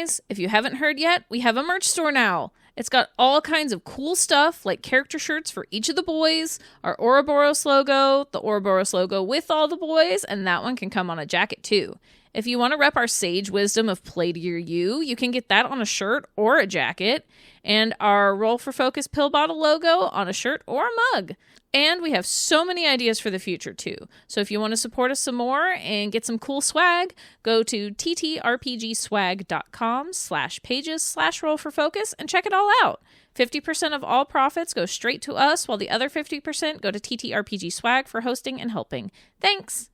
guys, if you haven't heard yet, we have a merch store now. It's got all kinds of cool stuff, like character shirts for each of the boys, our Ouroboros logo, the Ouroboros logo with all the boys, and that one can come on a jacket too. If you want to rep our sage wisdom of play to your you can get that on a shirt or a jacket, and our Roll for Focus pill bottle logo on a shirt or a mug. And we have so many ideas for the future too. So if you want to support us some more and get some cool swag, go to ttrpgswag.com/pages/rollforfocus and check it all out. 50% of all profits go straight to us, while the other 50% go to TTRPG Swag for hosting and helping. Thanks!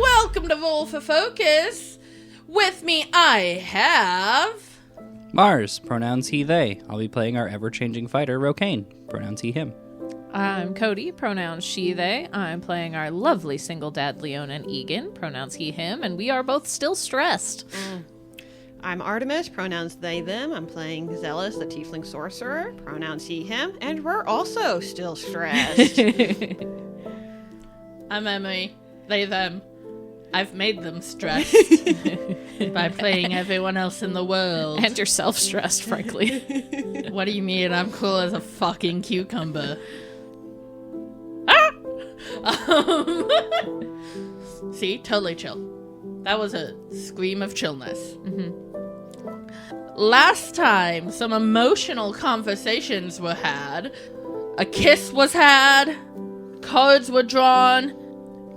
Welcome to Roll for Focus. With me, I have... Mars, pronouns he, they. I'll be playing our ever-changing fighter, Rokane, pronouns he, him. I'm Cody, pronouns she, they. I'm playing our lovely single dad, Leon and Egan, pronouns he, him, and we are both still stressed. I'm Artemis, pronouns they, them. I'm playing Zealous, the tiefling sorcerer, pronouns he, him, and we're also still stressed. I'm Emily, they, them. I've made them stressed by playing everyone else in the world. And yourself stressed, frankly. What do you mean? I'm cool as a fucking cucumber. See? Totally chill. That was a scream of chillness. Last time, some emotional conversations were had. A kiss was had. Cards were drawn.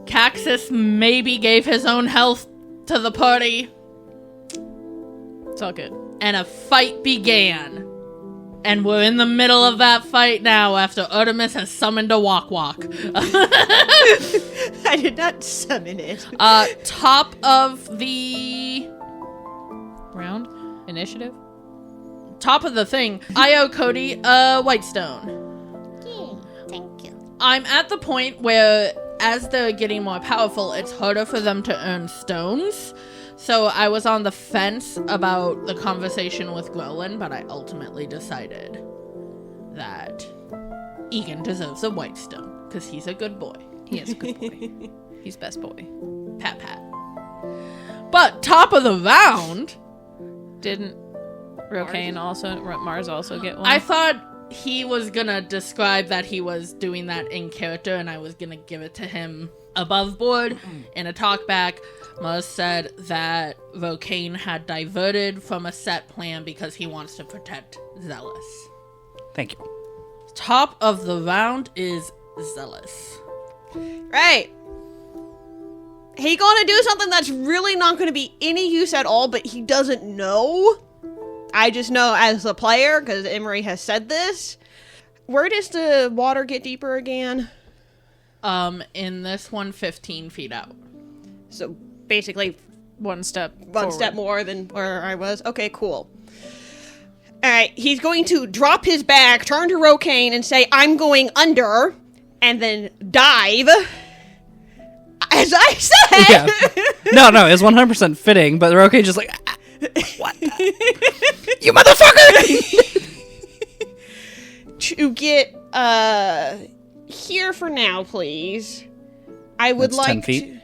Caxus maybe gave his own health to the party. It's all good. And a fight began. And we're in the middle of that fight now after Artemis has summoned a walk-walk. I did not summon it. Top of the... Round? Initiative? Top of the thing. I owe Cody a Whitestone. Thank you. I'm at the point where, as they're getting more powerful, it's harder for them to earn stones. So I was on the fence about the conversation with Gwelin, but I ultimately decided that Egan deserves a Whitestone, because he's a good boy. He is a good boy. He's best boy. Pat pat. But top of the round... Didn't Mars also get one? I thought he was gonna describe that he was doing that in character, and I was gonna give it to him above board in a talkback. Mars said that Rokane had diverted from a set plan because he wants to protect Zealous. Thank you. Top of the round is Zealous. Right. He gonna do something that's really not gonna be any use at all, but he doesn't know. I just know as a player, because Emery has said this. Where does the water get deeper again? In this one, 15 feet out. So basically one step more than where I was. Okay, cool. Alright, he's going to drop his back, turn to Rokane, and say, I'm going under, and then dive. As I said! Yeah. No, it's 100% fitting, but Rokane's just like, what? You motherfucker! To get, here for now, please. I would That's like 10 feet?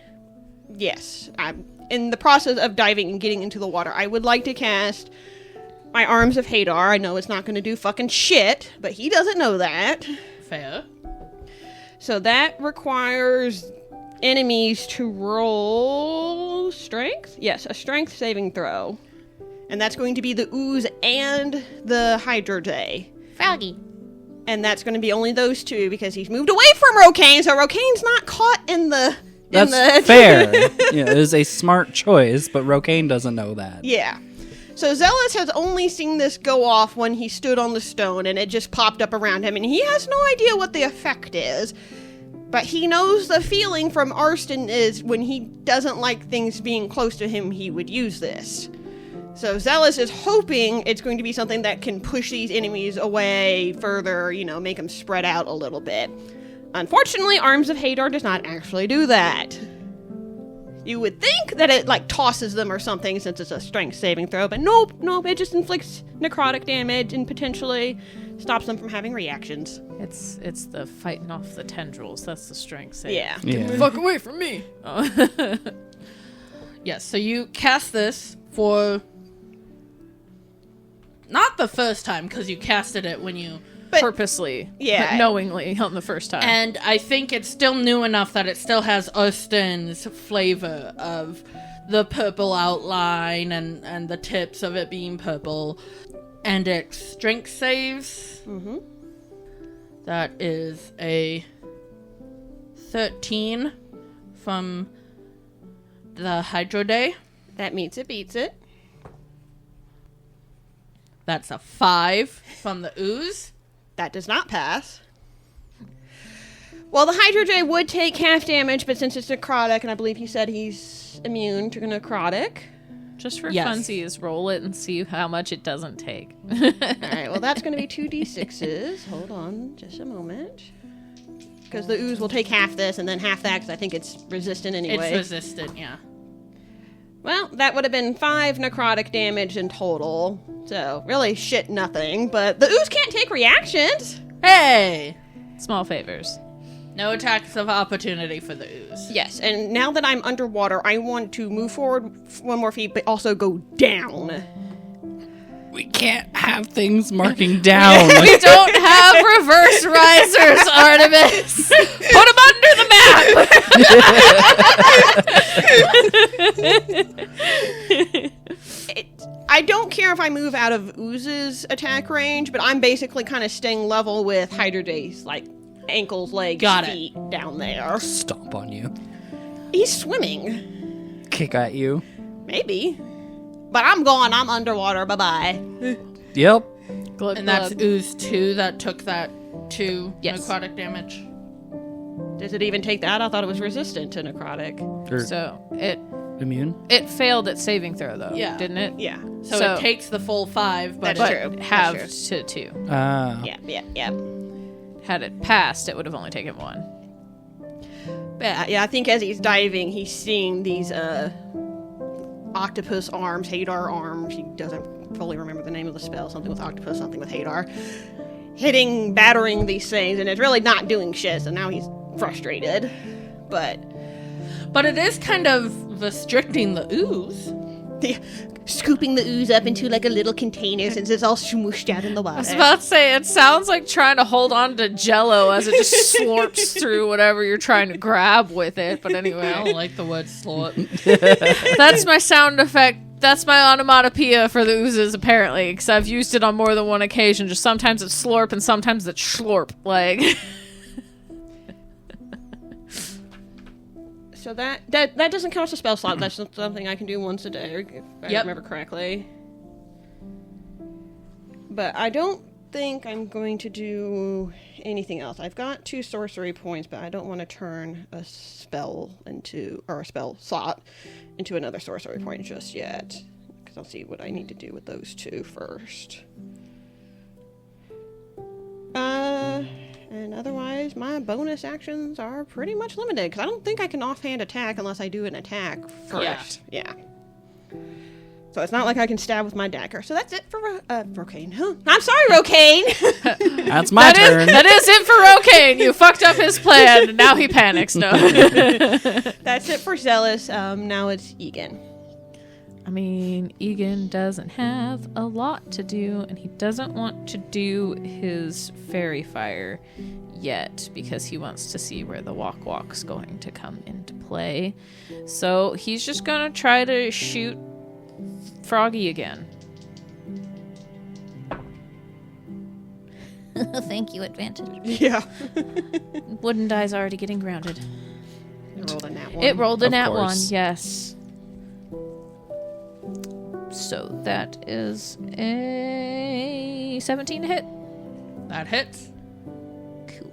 Yes. I'm in the process of diving and getting into the water. I would like to cast my Arms of Hadar. I know it's not going to do fucking shit, but he doesn't know that. Fair. So that requires enemies to roll strength? Yes, a strength saving throw. And that's going to be the ooze and the Hydra Day. Froggy. And that's going to be only those two because he's moved away from Rokane, so Rokane's not caught in the... That's fair. Yeah, it is a smart choice, but Rokane doesn't know that. Yeah. So Zealous has only seen this go off when he stood on the stone and it just popped up around him, and he has no idea what the effect is. But he knows the feeling from Arston is when he doesn't like things being close to him, he would use this. So Zealous is hoping it's going to be something that can push these enemies away further, make them spread out a little bit. Unfortunately, Arms of Hadar does not actually do that. You would think that it, tosses them or something since it's a strength saving throw, but nope, it just inflicts necrotic damage and potentially stops them from having reactions. It's the fighting off the tendrils. That's the strength save. Yeah. Fuck away from me. Oh. Yes, so you cast this for not the first time, because you casted it when you Purposely. Yeah. Knowingly on the first time. and I think it's still new enough that it still has Austin's flavor of the purple outline and the tips of it being purple. And its strength saves. Mm-hmm. That is a 13 from the Hydro Day. That means it beats it. That's a 5 from the Ooze. That does not pass. Well, the Hydro J would take half damage, but since it's necrotic, and I believe he said he's immune to necrotic. Just for Yes. funsies, roll it and see how much it doesn't take. Alright, well that's going to be 2d6s. Hold on just a moment. Because the ooze will take half this and then half that, because I think it's resistant anyway. It's resistant, yeah. Well, that would have been 5 necrotic damage in total. So, really shit nothing. But the ooze can't take reactions. Hey! Small favors. No attacks of opportunity for the Ooze. Yes, and now that I'm underwater, I want to move forward 1 more feet, but also go down. We can't have things marking down. We don't have reverse risers, Artemis. Put them under the map. I don't care if I move out of Ooze's attack range, but I'm basically kind of staying level with Hydro Day's, ankles, legs, Got it. feet down there. Stomp on you. He's swimming. Kick at you. Maybe. But I'm gone. I'm underwater. Bye-bye. Yep. Glug, And that's glug. Ooze 2 that took that 2 Yes. necrotic damage. Does it even take that? I thought it was resistant to necrotic. Or So it immune. failed at saving throw though, Yeah. didn't it? Yeah. So it takes the full 5, but That's it- true. But That's halved true. to 2. Yeah. Had it passed, it would have only taken 1. But, yeah, I think as he's diving, he's seeing these, octopus arms, Hadar arms. He doesn't fully remember the name of the spell. Something with octopus, something with Hadar. Battering these things, and it's really not doing shit, so now he's frustrated. But But it is kind of restricting the Ooze. scooping the ooze up into, a little container since it's all smooshed out in the I was water. about to say, it sounds like trying to hold on to Jell-O as it just slurps through whatever you're trying to grab with it. But I anyway, don't like the word slot. that's my sound effect. That's my onomatopoeia for the oozes, apparently, because I've used it on more than one occasion. Just sometimes it's slurp and sometimes it's schlorp. So that doesn't count as a spell slot. That's just something I can do once a day, if I remember correctly. But I don't think I'm going to do anything else. I've got 2 sorcery points, but I don't want to turn a spell slot into another sorcery point just yet. Because I'll see what I need to do with those 2 first. And otherwise, my bonus actions are pretty much limited, because I don't think I can offhand attack unless I do an attack first. Yeah. So it's not like I can stab with my dagger. So that's it for Rocane. Huh? I'm sorry, Rocane! That's my turn. That is it for Rocane. You fucked up his plan. Now he panics. No. That's it for Zealous. Now it's Egan. I mean, Egan doesn't have a lot to do, and he doesn't want to do his fairy fire yet because he wants to see where the walk's going to come into play. So he's just gonna try to shoot Froggy again. Thank you, advantage. Yeah. Wooden die's already getting grounded. It rolled a nat 1. It rolled a Of nat 1, course. yes. So that is a 17 to hit. That hits. Cool.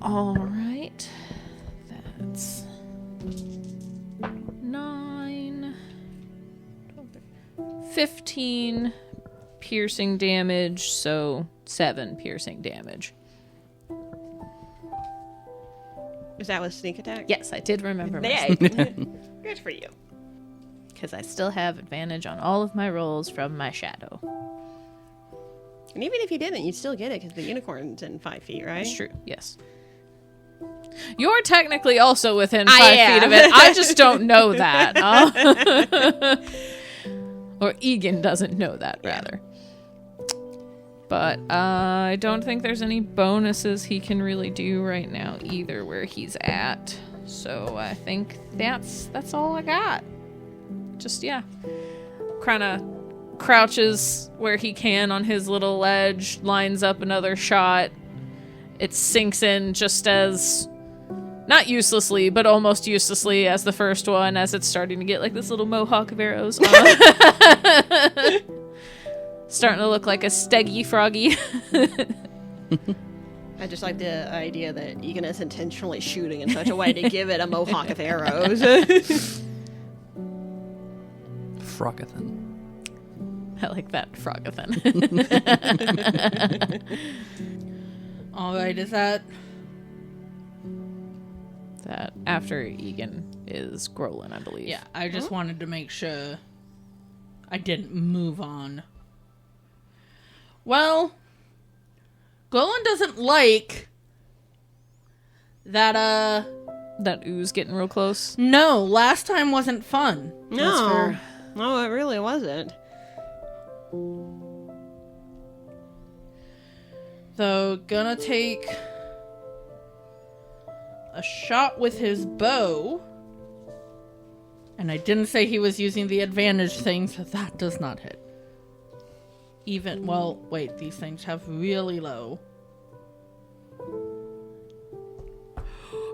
All right. That's 9, 15 piercing damage, so 7 piercing damage. Is that with sneak attack? Yes, I did remember my Yay. Good for you. because I still have advantage on all of my rolls from my shadow. And even if you didn't, you'd still get it because the unicorn's in 5 feet, right? That's true, yes. You're technically also within I 5 am. feet of it. I just don't know that. Or Egan doesn't know that, rather. But I don't think there's any bonuses he can really do right now either where he's at. So I think that's all I got. Just, yeah. Kind of crouches where he can on his little ledge, lines up another shot. It sinks in just as, not uselessly, but almost uselessly as the first one, as it's starting to get like this little mohawk of arrows on. Starting to look like a steggy froggy. I just like the idea that Egan is intentionally shooting in such a way to give it a mohawk of arrows. Froggathan. I like that, froggathan. All right, is that... That after Egan is Grolin, I believe. Yeah, I just wanted to make sure I didn't move on. Well, Golan doesn't like that, That ooze getting real close. No, last time wasn't fun. No. No, it really wasn't. So, gonna take a shot with his bow. And I didn't say he was using the advantage thing, so that does not hit. Even, well, wait, these things have really low.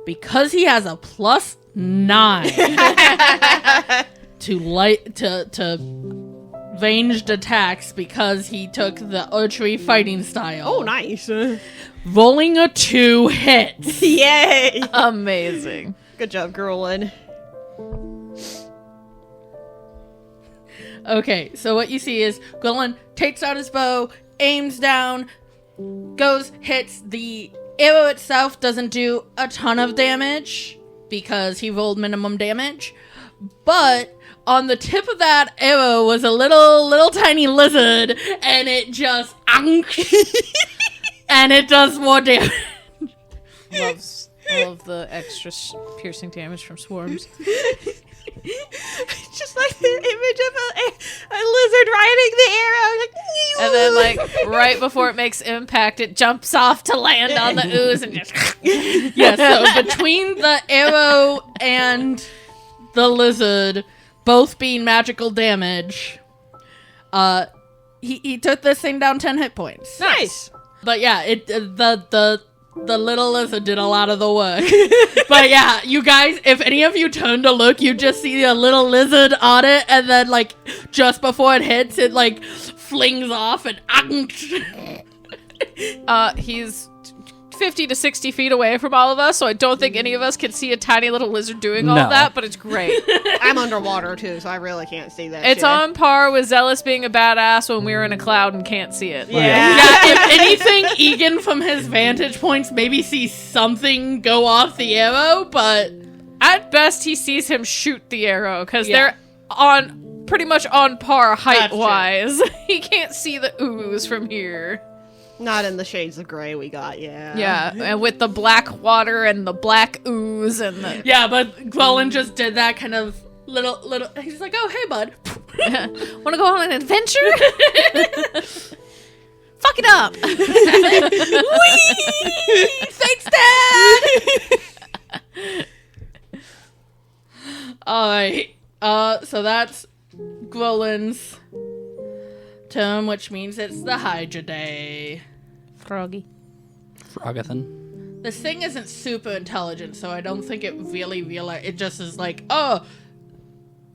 Because he has a +9 to ranged attacks because he took the archery fighting style. Oh, nice. Rolling a 2 hits. Yay! Amazing. Good job, Grolin. Okay, so what you see is Golan takes out his bow, aims down, goes, hits. The arrow itself doesn't do a ton of damage because he rolled minimum damage, but on the tip of that arrow was a little tiny lizard, and it just and it does more damage. Loves all of the extra piercing damage from swarms. Just like the image of a lizard riding the arrow. Like, And then, like, right before it makes impact, it jumps off to land on the ooze and just... Yeah, so between the arrow and the lizard both being magical damage, he took this thing down 10 hit points. nice. But yeah, the little lizard did a lot of the work. But yeah, you guys, if any of you turn to look, you just see a little lizard on it, and then, like, just before it hits, it, like, flings off and... He's 50 to 60 feet away from all of us, so I don't think any of us can see a tiny little lizard doing all No. that, but it's great. I'm underwater, too, so I really can't see that It's shit. on par with Zealous being a badass when we were in a cloud and can't see it. Yeah. Yeah, if anything, Egan, from his vantage points, maybe sees something go off the arrow, but... At best, he sees him shoot the arrow, because Yeah. they're on pretty much on par That's true. height-wise. He can't see the ooze from here. Not in the shades of gray we got, yeah. Yeah, and with the black water and the black ooze and the... Yeah, but Golan just did that kind of little... He's like, oh, hey, bud. Want to go on an adventure? Fuck it up! Thanks, Dad! Alright, so that's Golan's turn, which means it's the Hydra Day. Froggy. Froggathan. This thing isn't super intelligent, so I don't think it really realized. It just is like, oh,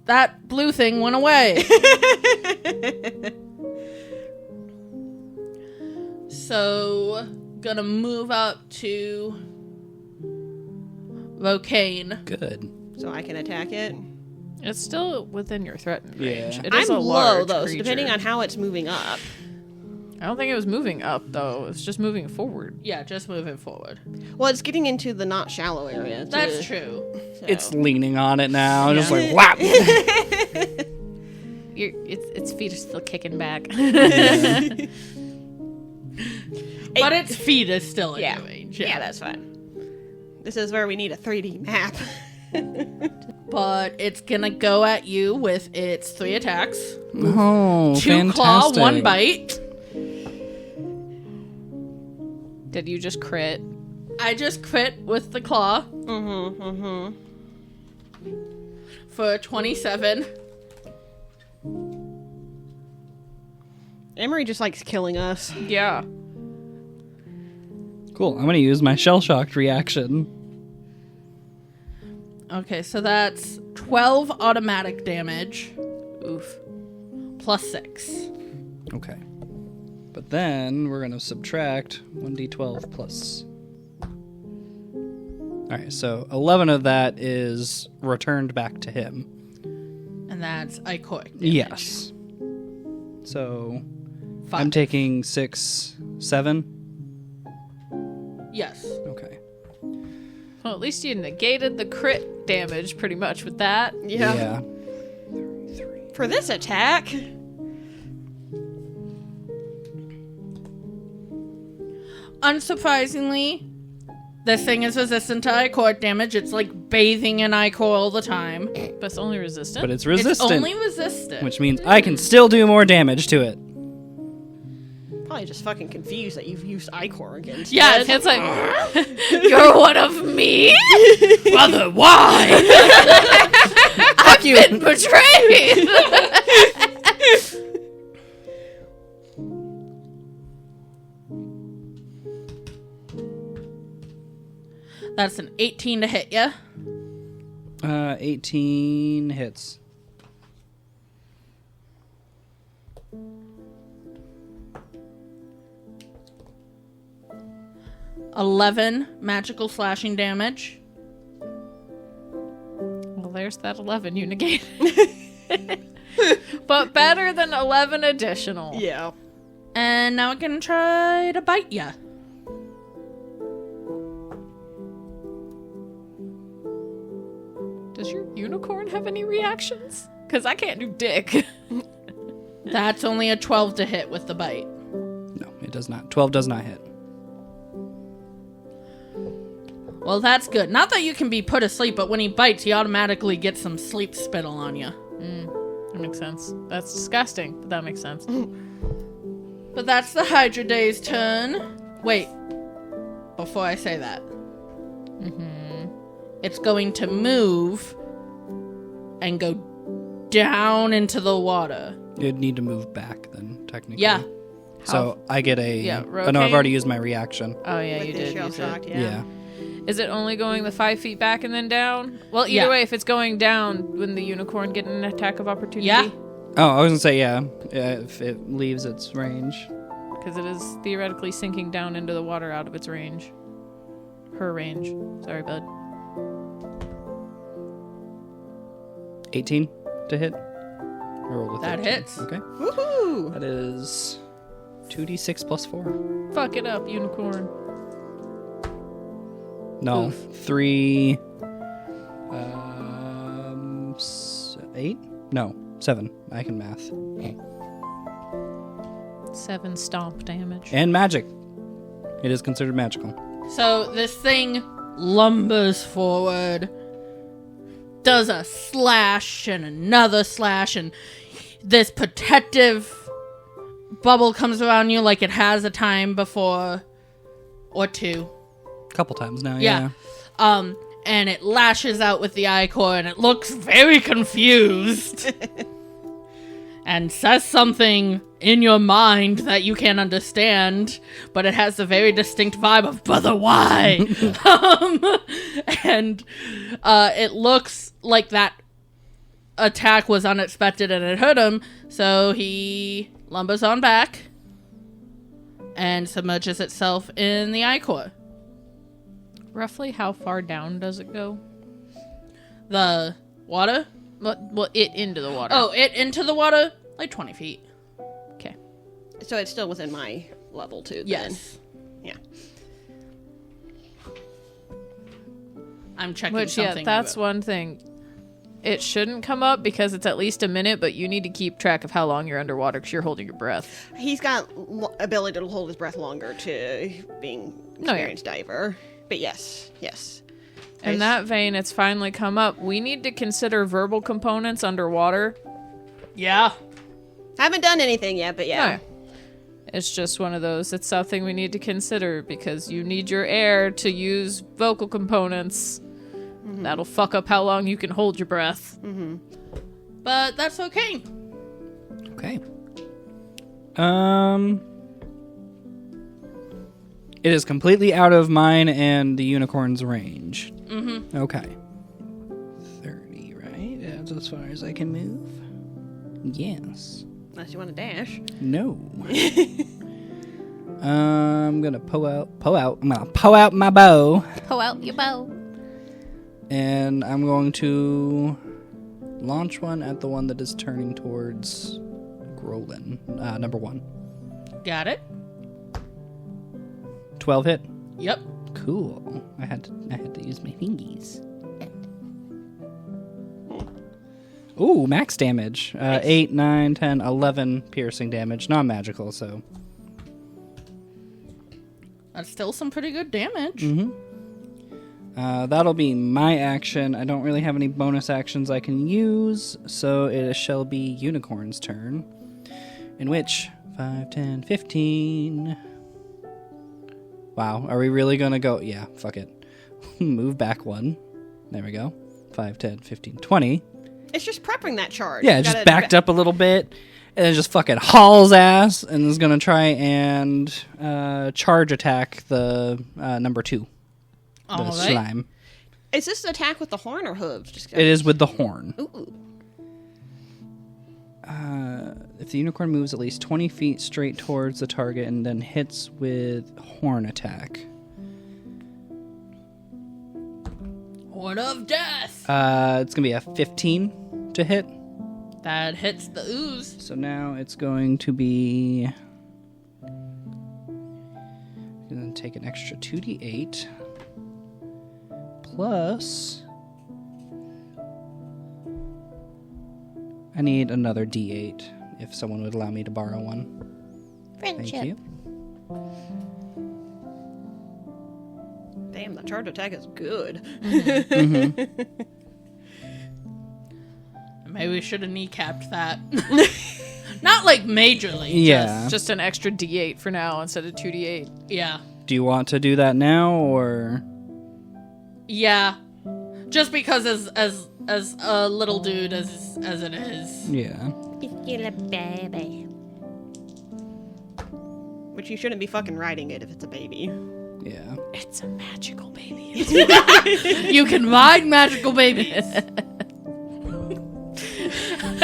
that blue thing went away. So, gonna move up to Vocaine. Good. So I can attack it. It's still within your threatened Yeah. range. It is I'm a low, large though, so creature. depending on how it's moving up. I don't think it was moving up, though. It's just moving forward. Yeah, just moving forward. Well, it's getting into the not shallow area. Too, That's true. so. It's leaning on it now, just Yeah. like whap. Its feet are still kicking back. But its feet is still in Yeah. range. Yeah, that's fine. This is where we need a 3D map. But it's gonna go at you with its 3 attacks. Oh, 2 claw, 1 bite. Did you just crit? I just crit with the claw for 27. Emery just likes killing us. Yeah. Cool. I'm gonna use my shell-shocked reaction. Okay, so that's 12 automatic damage. Oof. Plus 6. Okay. But then we're gonna subtract 1d12 plus. Alright, so 11 of that is returned back to him. And that's ichoric damage. Yes. So 5. I'm taking 6, 7. Yes. Okay. Well, at least you negated the crit damage pretty much with that. Yeah. For this attack, Unsurprisingly, this thing is resistant to ichor damage. It's like bathing in ichor all the time. But it's only resistant. But it's resistant, It's only resistant. which means I can still do more damage to it. probably just fucking confused that you've used ichor against. Yeah, it. It's like, you're one of me? Brother, why? Fuck you. Been betrayed! That's an 18 to hit ya. 18 hits. $11 magical slashing damage. Well, there's that 11 you negated. But better than 11 additional. Yeah. And now I'm gonna try to bite ya. Does your unicorn have any reactions? Because I can't do dick. That's only a 12 to hit with the bite. No, it does not. 12 does not hit. Well, that's good. Not that you can be put asleep, but when he bites, he automatically gets some sleep spittle on you. That makes sense. That's disgusting, but that makes sense. But that's the Hydra Day's turn. Wait. Before I say that. It's going to move and go down into the water. You'd need to move back then, technically. Yeah. So I get a... Yeah, oh, no, I've rotate. already used my reaction. Oh, yeah, With you the did shell use shock, it. Yeah. Is it only going the 5 feet back and then down? Well, either Yeah. way, if it's going down, wouldn't the unicorn get an attack of opportunity? Yeah. Oh, I was going to say, yeah. If it leaves its range. Because it is theoretically sinking down into the water out of its range. Her range. Sorry, bud. 18 to hit. I rolled a That 13. hits. Okay. Woohoo! That is 2d6 plus 4. Fuck it up, unicorn. No, 3... 8? No, 7. I can math. 7 stomp damage. And magic. It is considered magical. So this thing lumbers forward, does a slash and another slash, and this protective bubble comes around you like it has a time before or two. Couple times now, Yeah. yeah. And it lashes out with the ichor, and it looks very confused. And says something in your mind that you can't understand, but it has a very distinct vibe of, brother, why? And it looks like that attack was unexpected and it hurt him, so he lumbers on back and submerges itself in the ichor. Roughly how far down does it go? The water? Well, it into the water. Oh, it into the water? Like 20 feet. Okay. So it's still within my level, too, then. Yes. Yeah. I'm checking Which, something. that's one thing. It shouldn't come up because it's at least a minute, but you need to keep track of how long you're underwater because you're holding your breath. He's got ability to hold his breath longer to being experienced diver. But yes. In that vein, it's finally come up. We need to consider verbal components underwater. Yeah. Haven't done anything yet, but yeah. No. It's just one of those. It's something we need to consider because you need your air to use vocal components. That'll fuck up how long you can hold your breath. But that's okay. Okay. It is completely out of mine and the unicorn's range. Mm-hmm. Okay. 30, right? That's as far as I can move. Yes. Unless you want to dash. No. I'm gonna I'm gonna pull out my bow. Pull out your bow. And I'm going to launch one at the one that is turning towards Grolin. Number 1. Got it? 12 hit. Yep. Cool. I had to use my fingies. Ooh, max damage. 8, 9, 10, 11 piercing damage. Non-magical, so. That's still some pretty good damage. Mm-hmm. That'll be my action. I don't really have any bonus actions I can use, so it shall be Unicorn's turn. In which, 5, 10, 15... Wow, are we really gonna go? Yeah, fuck it. Move back 1. There we go. 5, 10, 15, 20. It's just prepping that charge. Yeah, it just backed up a little bit, and then just fucking hauls ass, and is gonna try and charge attack the number 2. The All right. slime. Is this an attack with the horn or hooves? Just It is with the horn. Ooh. If the unicorn moves at least 20 feet straight towards the target and then hits with horn attack. Horn of death. It's going to be a 15 to hit. That hits the ooze. So now it's going to be... going to take an extra 2d8. Plus... I need another d8 if someone would allow me to borrow one. Friendship. Thank you. Damn, the charge attack is good. Maybe we should have kneecapped that. Not like majorly. Yeah. Just an extra D8 for now instead of 2D8. Yeah. Do you want to do that now, or... Yeah. Just because as a little dude as it is. Yeah. It's your little baby. Which you shouldn't be fucking riding it if it's a baby. Yeah. It's a magical baby. You can ride magical babies.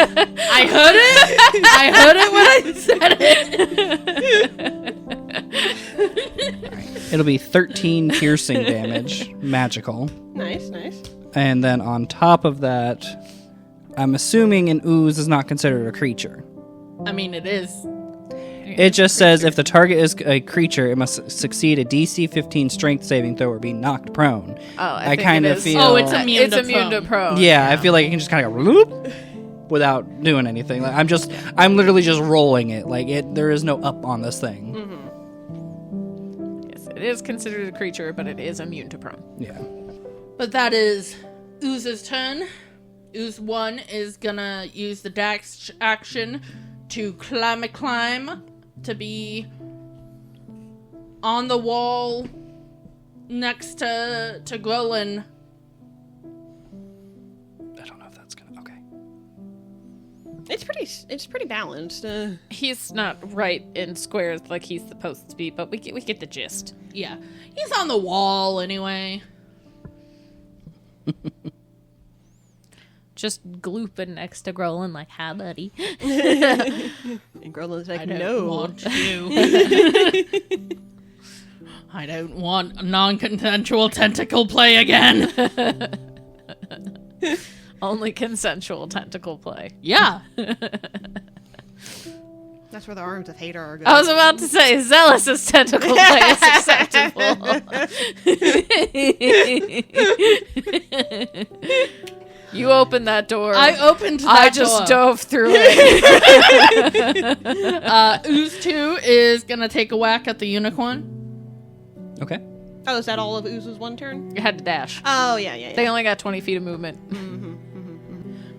I heard it. I heard it when I said it. It'll be 13 piercing damage, magical. Nice. And then on top of that, I'm assuming an ooze is not considered a creature. I mean, it is. It just says if the target is a creature, it must succeed a DC 15 strength saving throw or be knocked prone. Oh, I kind of feel... Oh, it's immune It's to immune to prone. Yeah, I feel like it can just kind of go whoop without doing anything. Like, I'm literally just rolling it. Like there is no up on this thing. Yes, it is considered a creature, but it is immune to prone. Yeah. But that is Ooze's turn. Ooze 1 is gonna use the dash action to climb to be on the wall next to Grolin. I don't know if that's gonna... Okay. It's pretty balanced. He's not right in squares like he's supposed to be, but we get the gist. Yeah, he's on the wall anyway. Just glooping next to Grolin like, hi, buddy. And Grolin's like, I don't no. want you. I don't want non-consensual tentacle play again. Only consensual tentacle play. Yeah. That's where the arms of hate are. I was about to say, Zealous's tentacle play is acceptable. You opened that door. I opened that I just door. dove through it. Ooze 2 is going to take a whack at the unicorn. Okay. Oh, is that all of Ooze's one turn? You had to dash. Oh, yeah. They only got 20 feet of movement.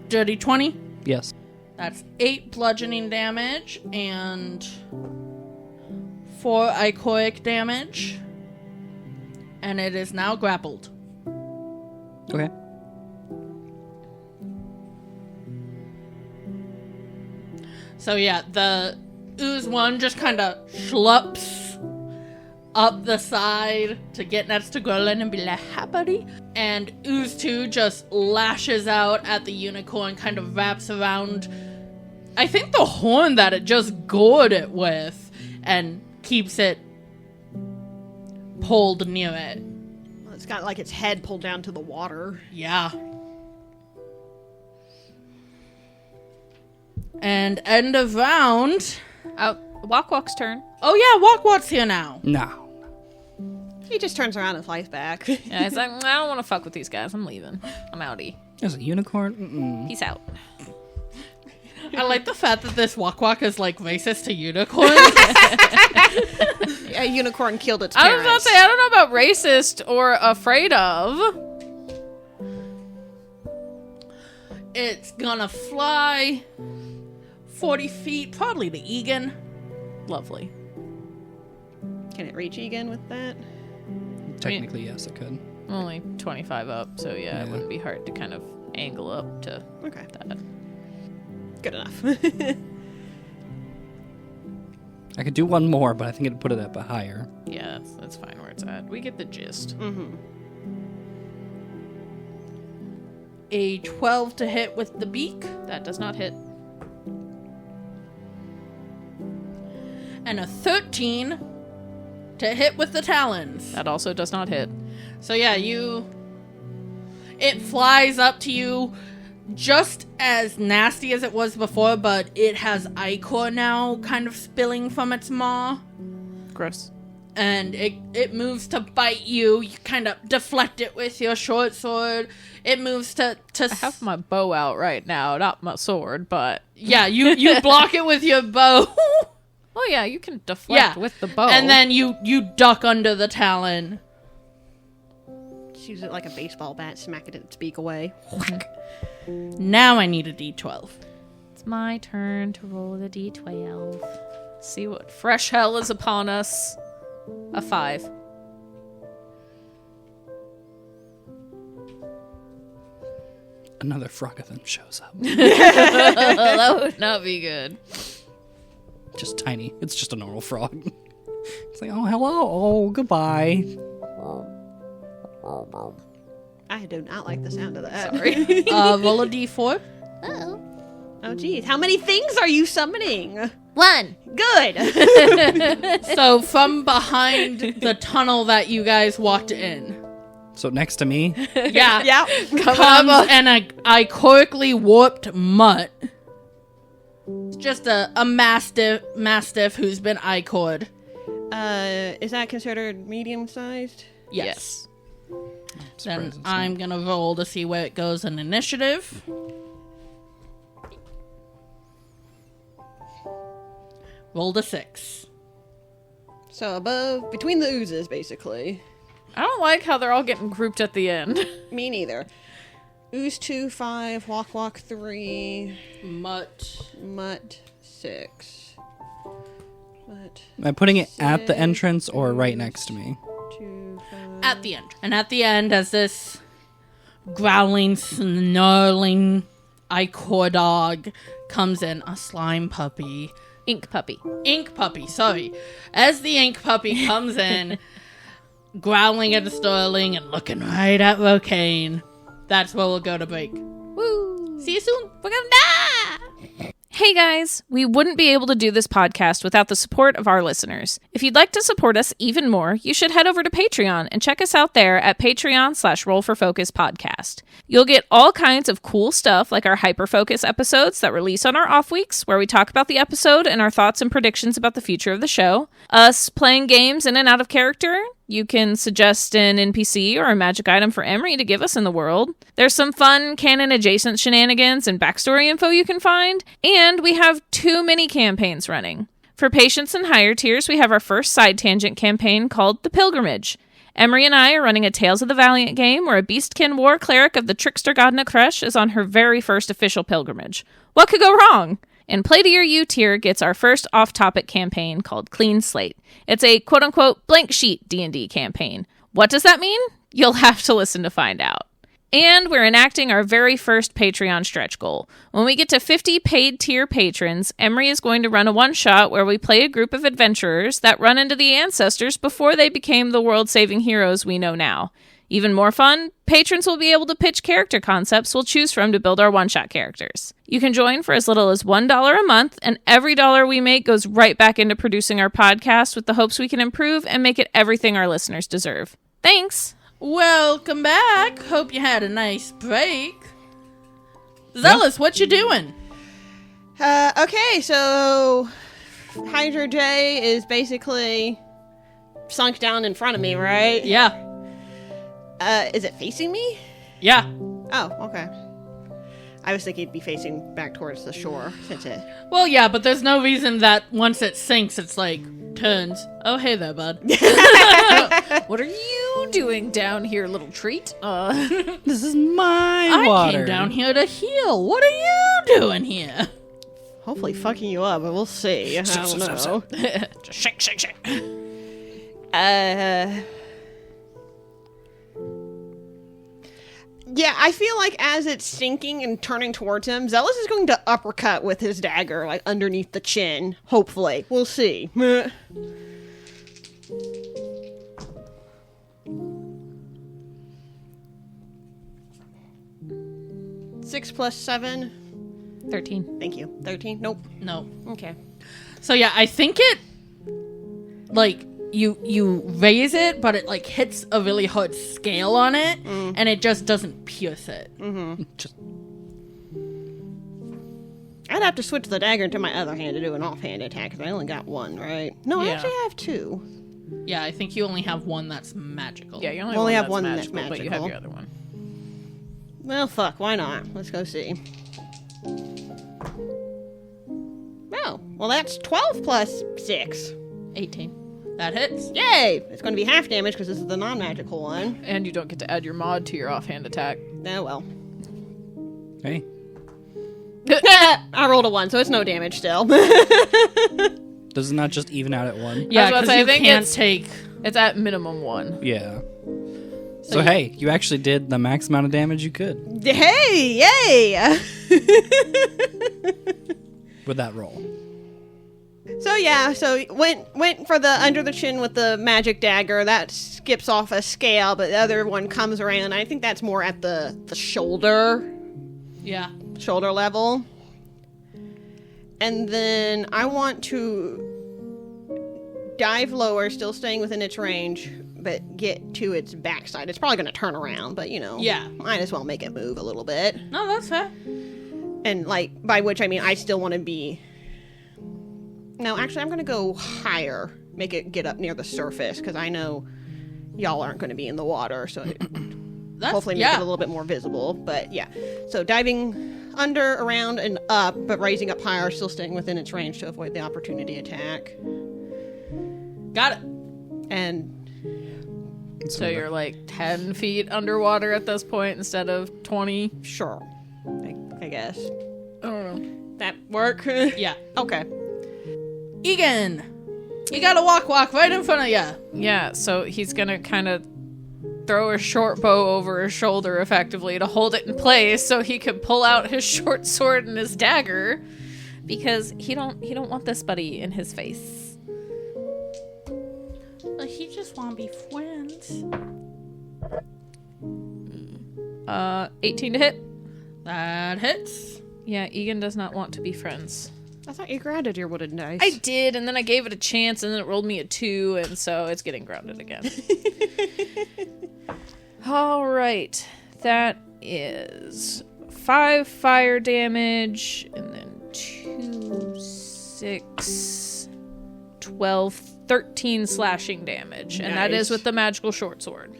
Dirty 20. Yes. That's 8 bludgeoning damage and 4 ichoric damage. And it is now grappled. Okay. So yeah, the Ooze 1 just kind of schlups up the side to get next to Gorlin and be like, "Hi, buddy." And Ooze 2 just lashes out at the unicorn, kind of wraps around, I think, the horn that it just gored it with, and keeps it pulled near it. Well, it's got like its head pulled down to the water. Yeah. And end of round. Walk's turn. Oh yeah, What's here now. No. He just turns around and flies back. Yeah, he's like, I don't want to fuck with these guys. I'm leaving. I'm outie. There's a unicorn? Mm-mm. Peace out. I like the fact that this Wok is like racist to unicorns. A unicorn killed its I parents. was about to say, I don't know about racist or afraid of. It's gonna fly 40 feet, probably to Egan. Lovely. Can it reach Egan with that? Technically, yes, it could. Only 25 up, so yeah, it Yeah. wouldn't be hard to kind of angle up to Okay, that. good enough. I could do one more, but I think it'd put it up higher. Yeah, that's fine where it's at. We get the gist. A 12 to hit with the beak, That does not hit. and a 13 to hit with the talons. That also does not hit. So yeah, it flies up to you just as nasty as it was before, but it has ichor now kind of spilling from its maw. Gross. And it moves to bite you. You kind of deflect it with your short sword. It moves to I have my bow out right now, not my sword, but... yeah, you block it with your bow. Oh yeah, you can deflect with the bow. And then you duck under the talon. Just use it like a baseball bat, smack it at its beak away. Now I need a d12. It's my turn to roll the d12. See what fresh hell is upon us. A 5. Another Froggathon shows up. That would not be good. Just tiny. It's just a normal frog. It's like, oh, hello. Oh, goodbye. I do not like the sound of that. Sorry. Roll a d4. Uh-oh. Oh, geez. How many things are you summoning? 1. Good. So from behind the tunnel that you guys walked in, So next to me, yeah, Yeah. comes an ichorically warped mutt. It's just a mastiff who's been ichored. Is that considered medium-sized? Yes. Then surprised it's I'm gonna roll to see where it goes in initiative. Rolled a 6. So above, between the oozes, basically. I don't like how they're all getting grouped at the end. Me neither. Ooze 2, 5, Walk 3, Mutt. Mutt 6. Mutt am I putting it at the entrance or right next to me? 2, 5. At the end. And at the end, as this growling, snarling ichor dog comes in, a slime puppy. Ink puppy. Ink puppy, sorry. As the ink puppy comes in, growling at Sterling and looking right at Rocane, that's where we'll go to break. Woo! See you soon. We're gonna die! Hey guys, we wouldn't be able to do this podcast without the support of our listeners. If you'd like to support us even more, you should head over to Patreon and check us out there at patreon.com/rollforfocuspodcast. You'll get all kinds of cool stuff like our hyperfocus episodes that release on our off weeks, where we talk about the episode and our thoughts and predictions about the future of the show, us playing games in and out of character. You can suggest an NPC or a magic item for Emery to give us in the world. There's some fun canon-adjacent shenanigans and backstory info you can find. And we have 2 mini campaigns running. For patients and higher tiers, we have our first side tangent campaign called The Pilgrimage. Emery and I are running a Tales of the Valiant game where a Beastkin war cleric of the trickster god Nakresh is on her very first official pilgrimage. What could go wrong? And Play to Your U tier gets our first off-topic campaign called Clean Slate. It's a quote-unquote blank sheet D&D campaign. What does that mean? You'll have to listen to find out. And we're enacting our very first Patreon stretch goal. When we get to 50 paid tier patrons, Emery is going to run a one-shot where we play a group of adventurers that run into the ancestors before they became the world-saving heroes we know now. Even more fun, patrons will be able to pitch character concepts we'll choose from to build our one-shot characters. You can join for as little as $1 a month, and every dollar we make goes right back into producing our podcast with the hopes we can improve and make it everything our listeners deserve. Thanks! Welcome back. Hope you had a nice break. Zealous, what you doing? Okay, so Hydra J is basically sunk down in front of me, right? Yeah. Is it facing me? Yeah. Oh, okay. I was thinking it'd be facing back towards the shore, since it... Well, yeah, but there's no reason that once it sinks, it's like, turns. Oh, hey there, bud. What are you doing down here, little treat? This is my water. I came down here to heal. What are you doing here? Hopefully fucking you up, but we'll see. I don't know. Just shake, shake, shake. Yeah, I feel like as it's sinking and turning towards him, Zealous is going to uppercut with his dagger, like, underneath the chin. Hopefully. We'll see. 6 plus 7. 13. Thank you. 13? Nope. No. Okay. So yeah, I think it, like, you raise it, but it, like, hits a really hard scale on it, and it just doesn't pierce it. Just I'd have to switch the dagger into my other hand to do an offhand attack, because I only got one, right? No, I Yeah. actually have 2. Yeah, I think you only have one that's magical. Yeah, you Only have one that's but you have magical. your other one. Well, fuck, why not? Let's go see. Oh, well, that's 12 plus 6. 18. That hits. Yay! It's going to be half damage because this is the non-magical one. And you don't get to add your mod to your offhand attack. Oh, well. hey. I rolled a 1, so it's no damage still. Does it not just even out at 1? Yeah, I was about to because say, I you think can't it's- take... It's at minimum 1. Yeah. So hey, you actually did the max amount of damage you could Hey! Yay! with that roll. So yeah, so went for the under the chin with the magic dagger. That skips off a scale, but the other one comes around. I think that's more at the shoulder level. And then I want to dive lower, still staying within its range, but get to its backside. It's probably going to turn around, but Yeah. might as well make it move a little bit. No, that's fair. And like, by which I mean I still want to be... No, actually I'm going to go higher. Make it get up near the surface, because I know y'all aren't going to be in the water, so That's, hopefully make it a little bit more visible. But yeah, so diving under, around, and up, but raising up higher, still staying within its range to avoid the opportunity attack. Got it. And So you're like 10 feet underwater at this point instead of 20. sure, I guess. I don't know. That work? Yeah. Okay. Egan, you gotta walk right in front of ya. Yeah, so he's gonna kind of throw a short bow over his shoulder effectively to hold it in place so he can pull out his short sword and his dagger, because he don't want this buddy in his face. He just wanna be friends. 18 to hit. That hits. Yeah, Egan does not want to be friends. I thought you grounded your wooden dice. I did, and then I gave it a chance, and then it rolled me a 2, and so it's getting grounded again. All right. That is 5 fire damage, and then 2, 6, 12, 13 slashing damage. And that is Nice. with the magical short sword.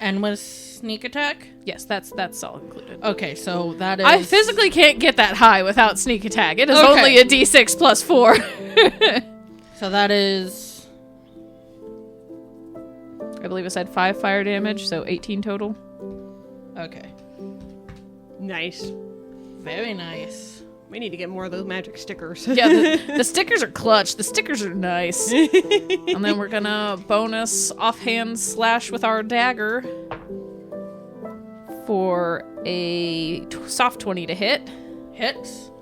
And with sneak attack? Yes, that's all included. Okay, so that is... I physically can't get that high without sneak attack. It is Okay. only a d6 plus 4. So that is... I believe I said 5 fire damage, so 18 total. Okay. Nice. Very nice. We need to get more of those magic stickers. Yeah, the stickers are clutch. The stickers are nice. And then we're gonna bonus offhand slash with our dagger for a soft 20 to hit. Hits.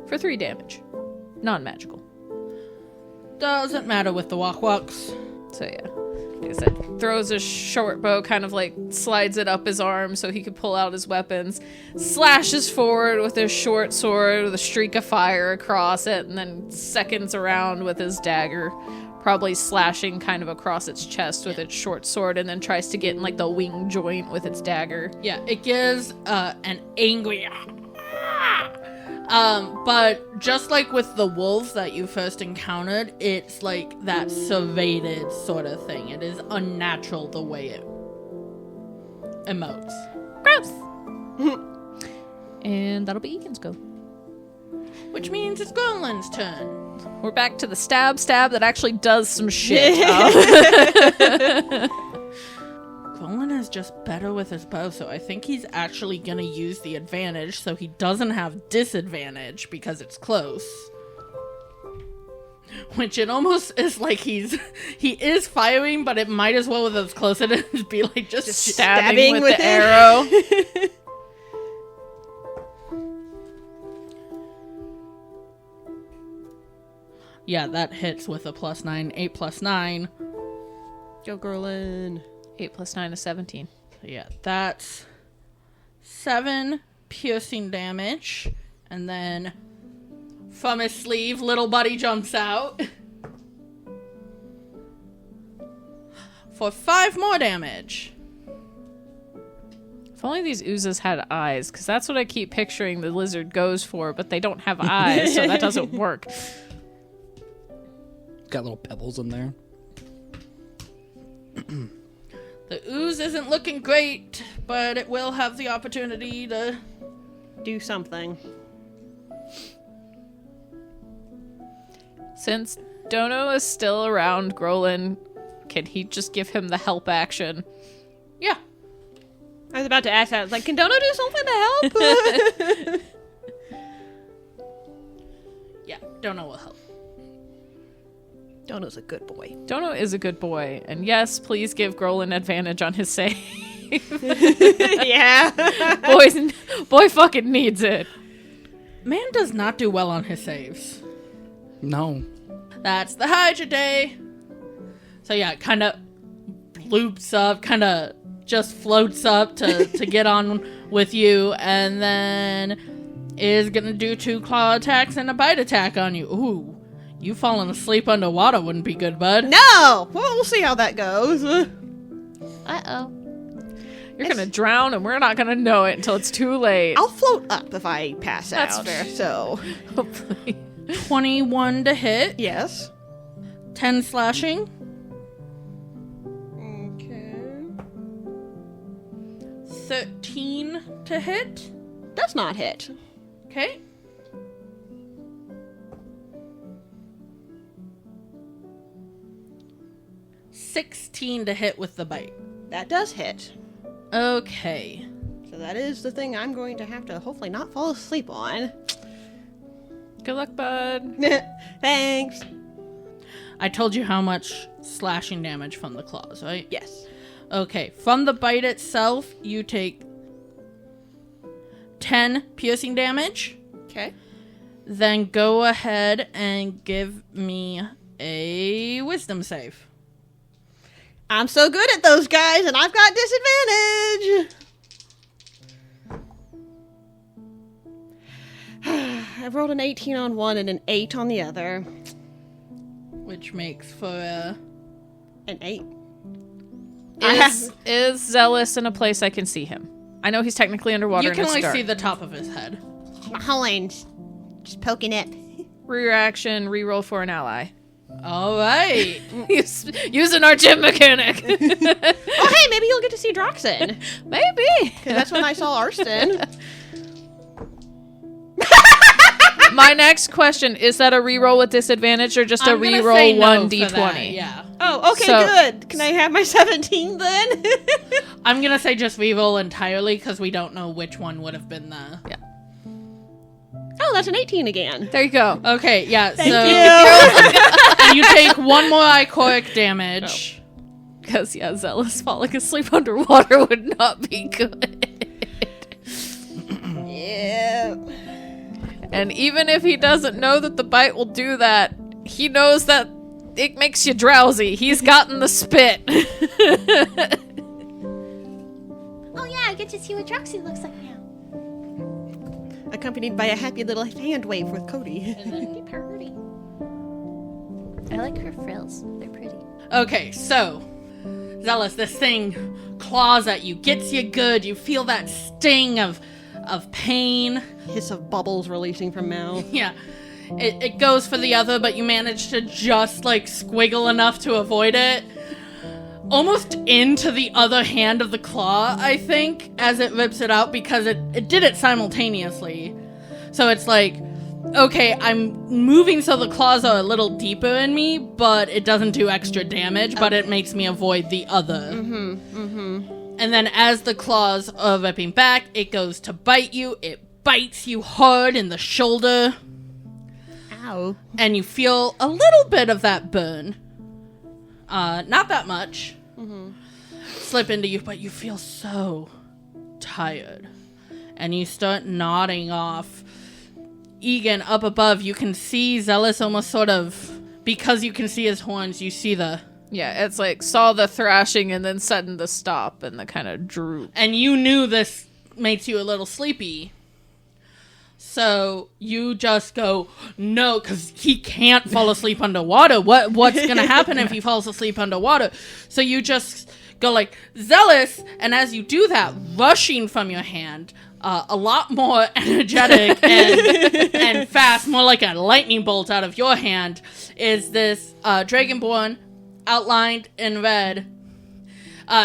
For 3 damage. Non-magical. Doesn't matter with the walks. So yeah. Like I said, throws a short bow, kind of like slides it up his arm so he could pull out his weapons, slashes forward with his short sword with a streak of fire across it, and then seconds around with his dagger, probably slashing kind of across its chest with its short sword, and then tries to get in like the wing joint with its dagger. Yeah, it gives an angry... but just like with the wolves that you first encountered, it's like that serrated sort of thing. It is unnatural the way it emotes. Gross! And that'll be Egan's go. Which means it's Golin's turn. We're back to the stab that actually does some shit. Golin is just better with his bow, so I think he's actually gonna use the advantage so he doesn't have disadvantage because it's close. Which it almost is like he is firing, but it might as well with as close it is be like just Stabbing with the it. arrow. Yeah, that hits with a +9, 8 + 9. Go, Gerlin. 8 + 9 is 17. Yeah, that's 7 piercing damage. And then from his sleeve, little buddy jumps out for 5 more damage. If only these oozes had eyes, because that's what I keep picturing the lizard goes for, but they don't have eyes, so that doesn't work. Got little pebbles in there. The ooze isn't looking great, but it will have the opportunity to... Do something. Since Dono is still around Grolin, can he just give him the help action? Yeah. I was about to ask that. I was like, can Dono do something to help? Yeah, don't know what help. Dono's a good boy. Dono is a good boy, and yes, please give Grolin advantage on his save. Yeah. Boy fucking needs it. Man does not do well on his saves. No. That's the Hydra day. So yeah, it kind of loops up, kind of just floats up to get on with you, and then is gonna do 2 claw attacks and a bite attack on you. Ooh, you falling asleep underwater wouldn't be good, bud. No! Well, we'll see how that goes. Uh-oh. You're gonna drown, and we're not gonna know it until it's too late. I'll float up if I pass out. That's fair. So, Hopefully. 21 to hit, yes. 10 slashing, Okay. 13 to hit. Does not hit. Okay. $16 to hit with the bite. That does hit. Okay. So that is the thing I'm going to have to hopefully not fall asleep on. Good luck, bud. Thanks. I told you how much slashing damage from the claws, right? Yes. Okay, from the bite itself, you take 10 piercing damage. Okay. Then go ahead and give me a wisdom save. I'm so good at those guys, and I've got disadvantage. I rolled an 18 on one and an 8 on the other. Which makes for An 8. Is Zealous in a place I can see him? I know he's technically underwater. you and can it's only dark. see the top of his head. Hold on. Just poking it. Rear action, reroll for an ally. All right. Using our gym mechanic. Oh, hey, maybe you'll get to see Droxin. Maybe. Because that's when I saw Arston. My next question, is that a reroll with disadvantage or just a I'm gonna reroll say no 1d20? for that, yeah. Oh, okay, So- good. Can I have my 17 then? I'm going to say just reroll entirely because we don't know which one would have been the... Yeah. Oh, that's an 18 again. There you go. Okay, yeah, Thank so... you. And you take one more ichoric damage. Because, yeah, Zealous falling asleep underwater would not be good. Yeah. And even if he doesn't know that the bite will do that, he knows that it makes you drowsy. He's gotten the spit. Oh yeah, I get to see what Droxy looks like now. Accompanied by a happy little hand wave with Cody. Be pretty. I like her frills. They're pretty. Okay, so... Zealous, this thing claws at you, gets you good. You feel that sting of pain. Hiss of bubbles releasing from mouth. Yeah. It goes for the other, but you manage to just, like, squiggle enough to avoid it. Almost into the other hand of the claw, I think, as it rips it out, because it did it simultaneously. So it's like, okay, I'm moving so the claws are a little deeper in me, but it doesn't do extra damage, but it makes me avoid the other. And then as the claws are ripping back, it goes to bite you. It bites you hard in the shoulder. Ow. And you feel a little bit of that burn. Not that much. Slip into you, but you feel so tired. And you start nodding off. Egan, up above, you can see Zealous almost sort of... Because you can see his horns, you see the... Yeah, it's like saw the thrashing and then sudden the stop and the kind of droop. And you knew this makes you a little sleepy. So you just go, no, because he can't fall asleep underwater. What's going to happen if he falls asleep underwater? So you just go like, Zealous, and as you do that, rushing from your hand, a lot more energetic and fast, more like a lightning bolt out of your hand, is this Dragonborn outlined in red.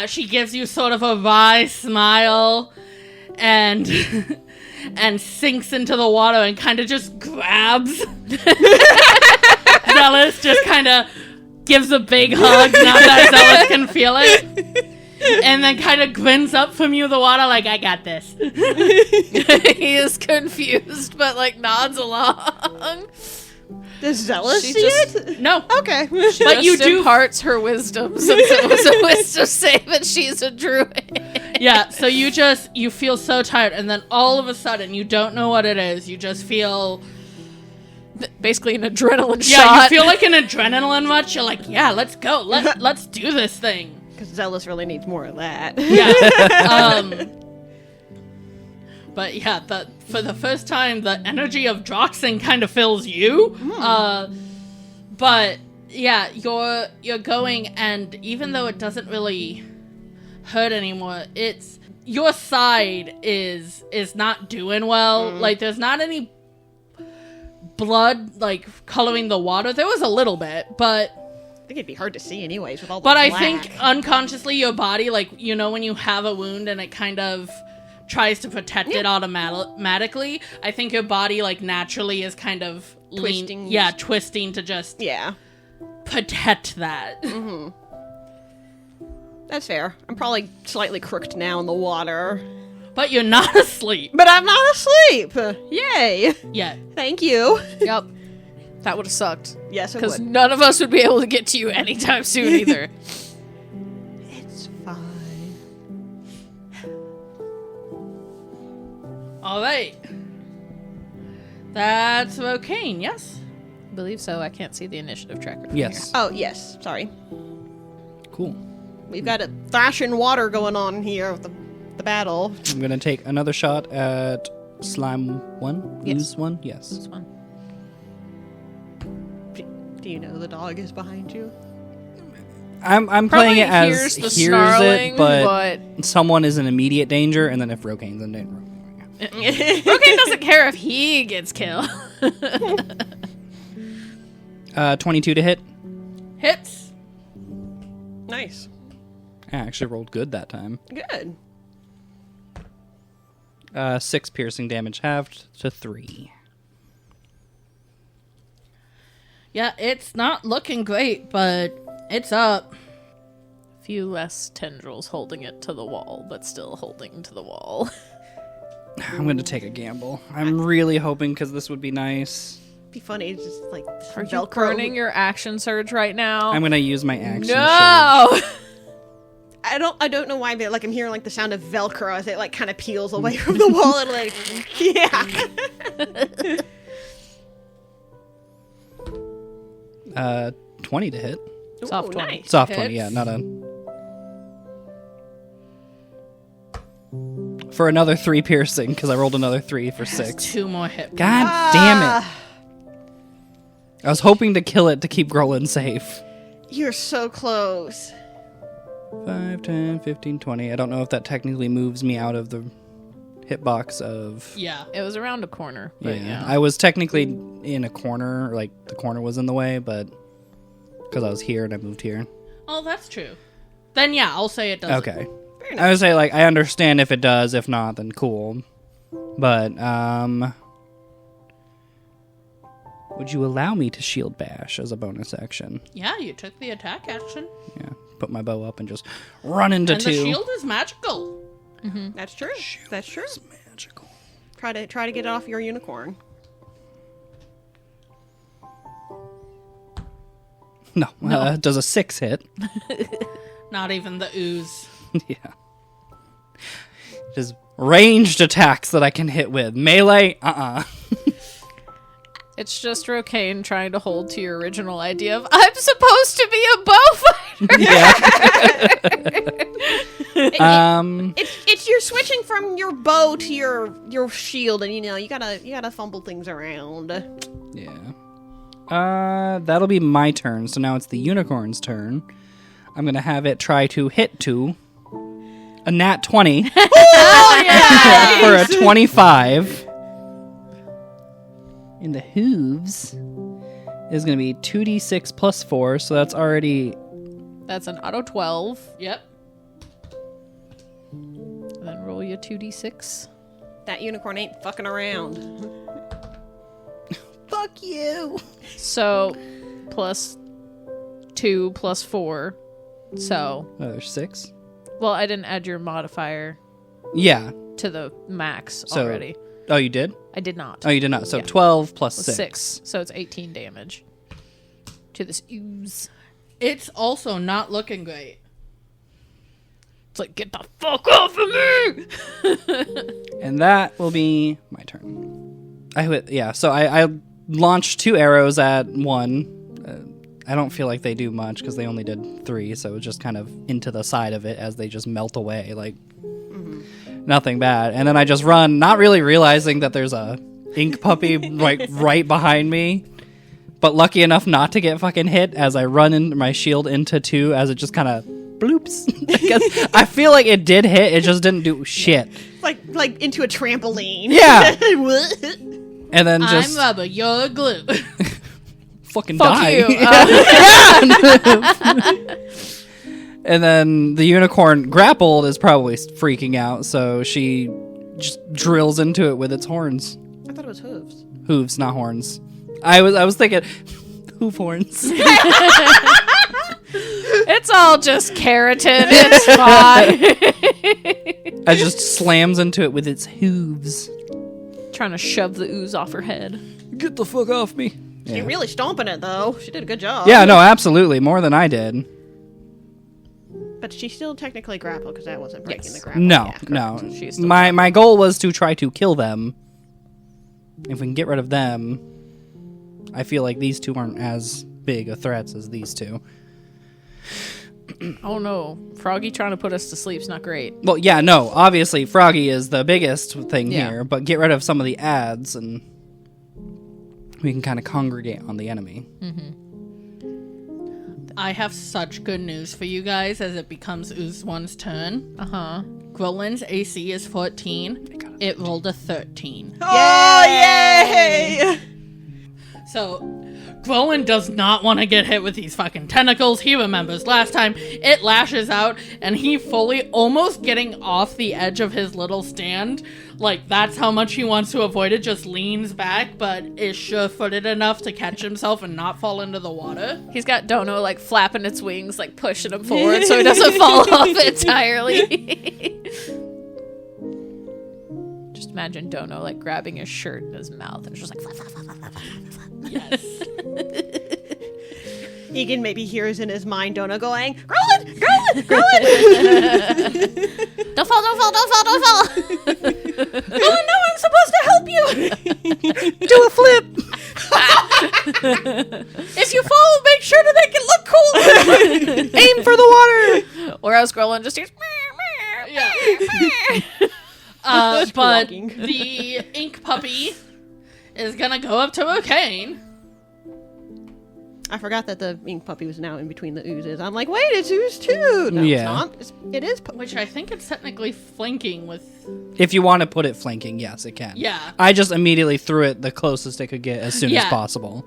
She gives you sort of a wry smile and and sinks into the water and kind of just grabs Zealous, just kind of gives a big hug now that Zealous can feel it, and then kind of grins up from you the water like, I got this. He is confused, but like nods along. Does Zealous She see just- it? No. Okay. But you Just do- imparts her wisdom since it was a wisdom save and she's a druid. Yeah, so you feel so tired, and then all of a sudden, you don't know what it is. You just feel... Basically an adrenaline Yeah, shot. you feel like an adrenaline rush. You're like, yeah, let's go. Let's do this thing. Because Zealous really needs more of that. Yeah. But yeah, for the first time, the energy of Droxin kind of fills you. But yeah, you're going, and even though it doesn't really hurt anymore, it's your side is not doing well. Like, there's not any blood like coloring the water. There was a little bit, but I think it'd be hard to see anyways with all the But I black. think unconsciously your body, like, you know, when you have a wound and it kind of tries to protect it automatically, I think your body, like, naturally is kind of Twisting. twisting to just Yeah. protect that. That's fair. I'm probably slightly crooked now in the water. But you're not asleep But I'm not asleep! Yay! yet. Thank you. Yep. That would have sucked. Yes, it Because would. none of us would be able to get to you anytime soon either. It's fine. All right. That's Rokane, yes? I believe so. I can't see the initiative tracker. from Yes. Oh, yes. Sorry. Cool. We've got a thrashing water going on here with the battle. I'm going to take another shot at slime 1. Yes. Ooze 1? Yes. This one. Do you know the dog is behind you? I'm playing it as hears the hears snarling, it, but someone is in immediate danger, and then if Rokaine's in danger. Rogan doesn't care if he gets killed. 22 to hit. Hits. Nice. I actually rolled good that time. Good. 6 piercing damage halved to 3. Yeah, it's not looking great, but it's up. Few less tendrils holding it to the wall, but still holding to the wall. I'm going to take a gamble. I'm really hoping because this would be nice. Be funny. It's just like Are you Velcro. burning your action surge right now? I'm going to use my action. No! I don't know why, but like I'm hearing like the sound of Velcro as it like kind of peels away from the wall and like yeah. 20 to hit. Soft Ooh, 20. nice. Soft 20, Hits. yeah, not a... For another 3 piercing, because I rolled another 3 for 6. 2 more hit. God damn it. I was hoping to kill it to keep Grolin safe. You're so close. 5, 10, 15, 20. I don't know if that technically moves me out of the hitbox of... Yeah. It was around a corner, but yeah. I was technically in a corner, like the corner was in the way, but because I was here and I moved here. Oh, that's true. Then yeah, I'll say it doesn't. Okay. I would say, like, I understand if it does. If not, then cool. But, would you allow me to shield bash as a bonus action? Yeah, you took the attack action. Yeah. Put my bow up and just run into And 2. the shield is magical. That's true. That's true. It's magical. Try to get it off your unicorn. No. Does a 6 hit? Not even the ooze. Yeah. Just ranged attacks that I can hit with. Melee? It's just Rokaine trying to hold to your original idea of, I'm supposed to be a bow fighter! It's you're switching from your bow to your shield, and you gotta fumble things around. Yeah. That'll be my turn. So now it's the unicorn's turn. I'm gonna have it try to hit 2. A nat 20 for a 25. And the hooves is gonna be 2d6 plus 4, so that's already... That's an auto 12. Yep. And then roll you 2d6. That unicorn ain't fucking around. Fuck you! So, plus 2 plus 4. So, There's 6? well, I didn't add your modifier Yeah. to the max So- already. Oh, you did? I did not. Oh, you did not. So Yeah. 12 plus Plus 6. 6. So it's 18 damage to this ooze. It's also not looking great. It's like, get the fuck off of me! And that will be my turn. So I launched 2 arrows at 1. I don't feel like they do much because they only did 3, so it was just kind of into the side of it as they just melt away, like nothing bad. And then I just run, not really realizing that there's a ink puppy like right behind me, but lucky enough not to get fucking hit as I run in my shield into 2 as it just kind of bloops. I feel like it did hit, it just didn't do shit. Like into a trampoline. Yeah. And then just I'm rubber, you're glue. fucking Fuck die. you. And then the unicorn grappled is probably freaking out, so she just drills into it with its horns. I thought it was hooves. Hooves, not horns. I was thinking hoof horns. It's all just keratin. It's fine. It just slams into it with its hooves. Trying to shove the ooze off her head. Get the fuck off me. She's Yeah. really stomping it though. She did a good job. Yeah, no, absolutely. More than I did. But she still technically grappled because that wasn't breaking Yes. the grapple. No, Yeah, correct. no. She's still My goal was to try to kill them. If we can get rid of them, I feel like these 2 aren't as big of threats as these 2. Oh no, Froggy trying to put us to sleep's not great. Well, yeah, no. Obviously, Froggy is the biggest thing Yeah. here, but get rid of some of the ads, and we can kind of congregate on the enemy. I have such good news for you guys as it becomes One's turn. Grolin's AC is 14. It rolled a 13. Oh, yay! So, Grolin does not want to get hit with these fucking tentacles. He remembers last time. It lashes out, and he fully, almost getting off the edge of his little stand, like, that's how much he wants to avoid it, just leans back, but is sure-footed enough to catch himself and not fall into the water. He's got Dono like flapping its wings, like pushing him forward so he doesn't fall off entirely. Just imagine Dono like grabbing his shirt in his mouth and just like flap, flap, flap, flap, flap, flap, flap. Yes. Egan maybe hears in his mind Donna going, Grolin! Grolin! Grolin! Don't fall, don't fall, don't fall, don't fall. Oh no, I'm supposed to help you! Do a flip! If you fall, make sure to make it look cool! Aim for the water! Or else Grolin just hears Yeah. But Squawking. the ink puppy is gonna go up to Arcane. I forgot that the ink puppy was now in between the oozes. I'm like, wait, it's ooze too! No, Yeah. it's not. It is. Which I think it's technically flanking with... If you want to put it flanking, yes, it can. Yeah. I just immediately threw it the closest it could get as soon as Yeah. possible.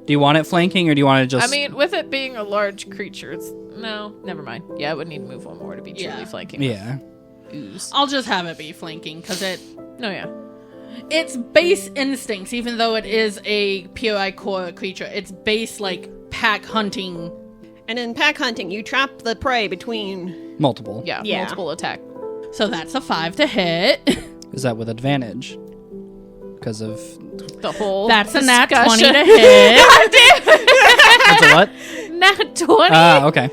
Do you want it flanking, or do you want to just... I mean, with it being a large creature, it's... No, never mind. Yeah, it would need to move one more to be truly Yeah. flanking. Yeah. Ooze. I'll just have it be flanking, because No, yeah. it's base instincts, even though it is a POI core creature. It's base, like, pack hunting. And in pack hunting, you trap the prey between. Multiple. Yeah, Yeah. multiple attack. So that's a 5 to hit. Is that with advantage? Because of... The whole That's a nat 20 discussion. to hit. It's a what? Nat 20? Okay.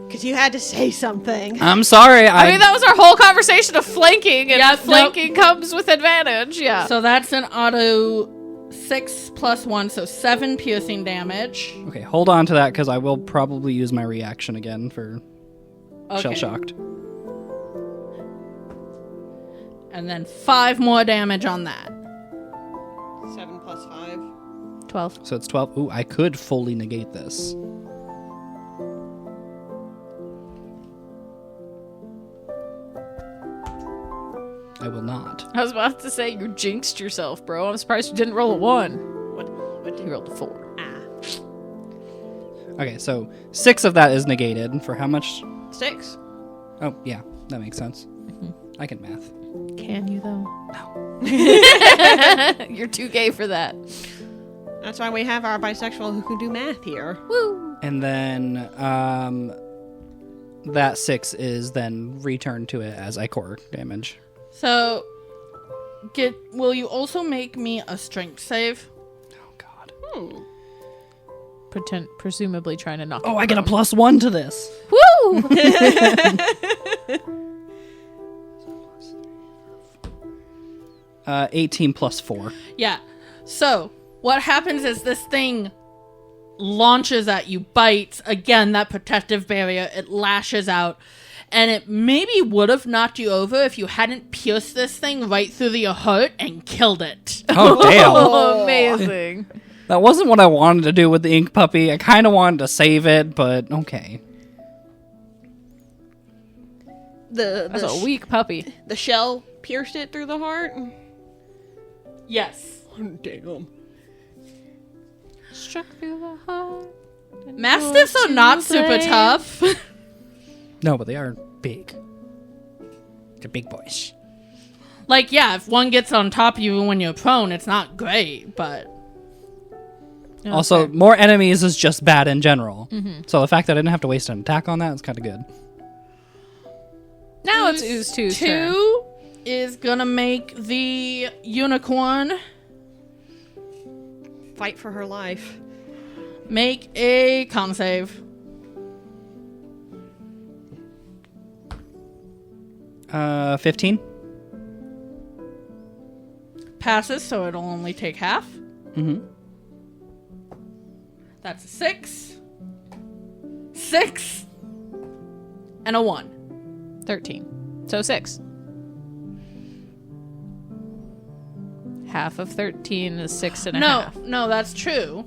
Because you had to say something. I'm sorry. I mean, that was our whole conversation of flanking, and Yep, flanking comes with advantage. Yeah. So that's an auto 6 plus 1, so 7 piercing damage. Okay, hold on to that, because I will probably use my reaction again for shell-shocked. And then 5 more damage on that. 7 plus 5. 12. So it's 12. Ooh, I could fully negate this. I will not. I was about to say you jinxed yourself, bro. I'm surprised you didn't roll a 1. What You rolled a 4. Ah. Okay, so 6 of that is negated. For how much? 6. Oh, yeah, that makes sense. I can math. Can you, though? No. You're too gay for that. That's why we have our bisexual who can do math here. Woo! And then that 6 is then returned to it as Icor damage. So, will you also make me a strength save? Oh, God. Presumably trying to knock Oh, it I get a prone. +1 to this. Woo! 18 plus 4. Yeah. So, what happens is this thing launches at you, bites. Again, that protective barrier, it lashes out. And it maybe would have knocked you over if you hadn't pierced this thing right through the heart and killed it. Oh, damn. Oh, amazing. That wasn't what I wanted to do with the ink puppy. I kind of wanted to save it, but okay. That's a weak puppy. The shell pierced it through the heart. Yes. Damn. Struck through the heart. Mastiffs are not super tough. No, but they are big. They're big boys. Like, yeah, if one gets on top of you when you're prone, it's not great, but... Also, more enemies is just bad in general. So the fact that I didn't have to waste an attack on that is kind of good. Now it's Ooze 2's turn. 2 is gonna make the unicorn Fight for her life. make a con save. 15? Passes, so it'll only take half. Mm-hmm. That's a 6. 6. and a 1. 13. So 6. Half of 13 is 6 and a half. No, that's true.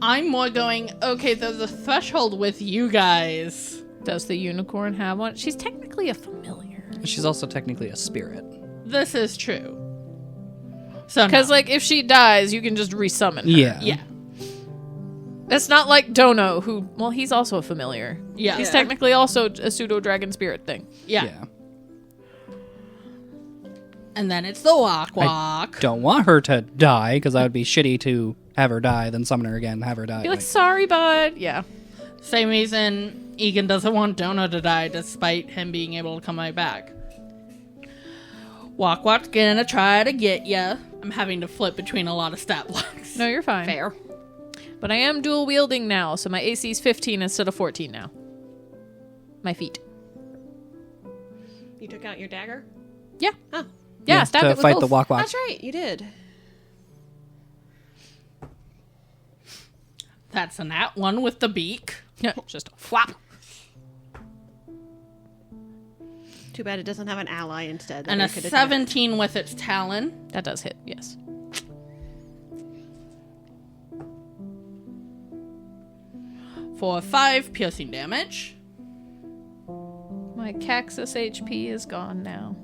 I'm more going, okay, there's a threshold with you guys. Does the unicorn have one? She's technically a familiar. She's also technically a spirit. This is true. So Because, like, if she dies, you can just resummon her. Yeah. Yeah. It's not like Dono, who, well, he's also a familiar. Yeah. He's technically also a pseudo-dragon spirit thing. Yeah. And then it's the walk. Don't want her to die, because that would be shitty to have her die, then summon her again, have her die. Be like, sorry, bud. Yeah. Same reason Egan doesn't want Dono to die, despite him being able to come right back. Walk's gonna try to get ya. I'm having to flip between a lot of stat blocks. No, you're fine. Fair. But I am dual wielding now, so my AC is 15 instead of 14 now. My feet. You took out your dagger? Yeah. Oh. Yeah, stabbed to it with fight both. the walk. That's right, you did. That's a nat 1 with the beak. Yeah, just a flap. Too bad it doesn't have an ally instead. that And we a could attack. 17 with its talon. That does hit, yes. For 5 piercing damage. My Caxus HP is gone now.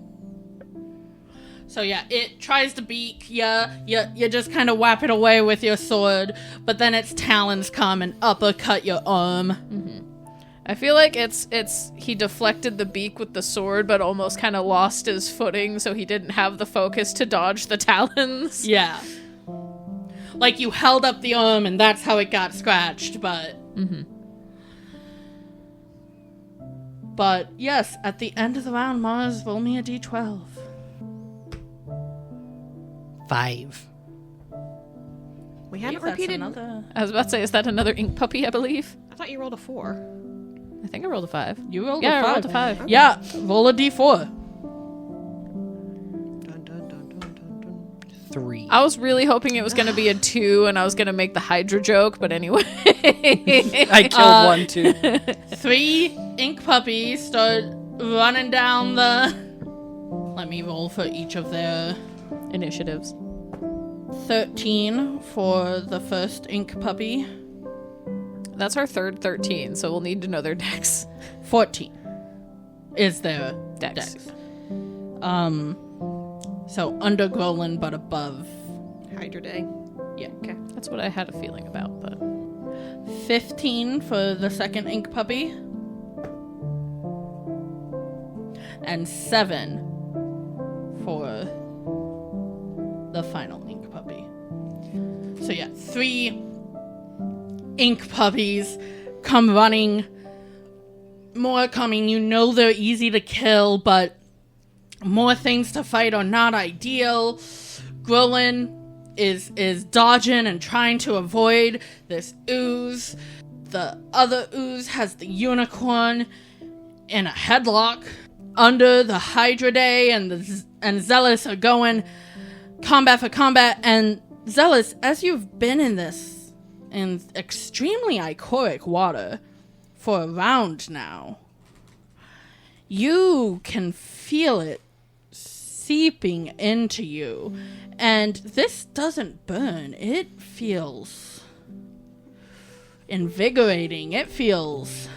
So yeah, it tries to beak ya. You just kind of whap it away with your sword, but then its talons come and uppercut your arm. I feel like it's he deflected the beak with the sword, but almost kind of lost his footing, so he didn't have the focus to dodge the talons. Yeah. Like you held up the arm and that's how it got scratched, but... But yes, at the end of the round, Mars, roll me a d12. 5. We haven't That's repeated. another... I was about to say, is that another ink puppy, I believe? I thought you rolled a 4. I think I rolled a 5. You rolled Yeah, a 5. I rolled a 5. Yeah, roll a d4. Dun, dun, dun, dun, dun, dun. 3. I was really hoping it was going to be a 2, and I was going to make the Hydra joke, but anyway. I killed one too. 3 ink puppies start running down the... Let me roll for each of their... Initiatives. 13 for the first ink puppy. That's our third 13, so we'll need to know their dex. 14 is their Dex. dex. So under Grolin, but above. Hydra Day. Yeah. Okay. That's what I had a feeling about, but 15 for the second ink puppy. And 7 for the final ink puppy. So yeah, 3 ink puppies come running. More coming. You know they're easy to kill, but more things to fight are not ideal. Grolin is dodging and trying to avoid this ooze. The other ooze has the unicorn in a headlock. Under the Hydra Day and Zealous are going combat for combat. And Zealous, as you've been in this in extremely ichoric water for a round now, you can feel it seeping into you. And this doesn't burn. It feels invigorating. It feels...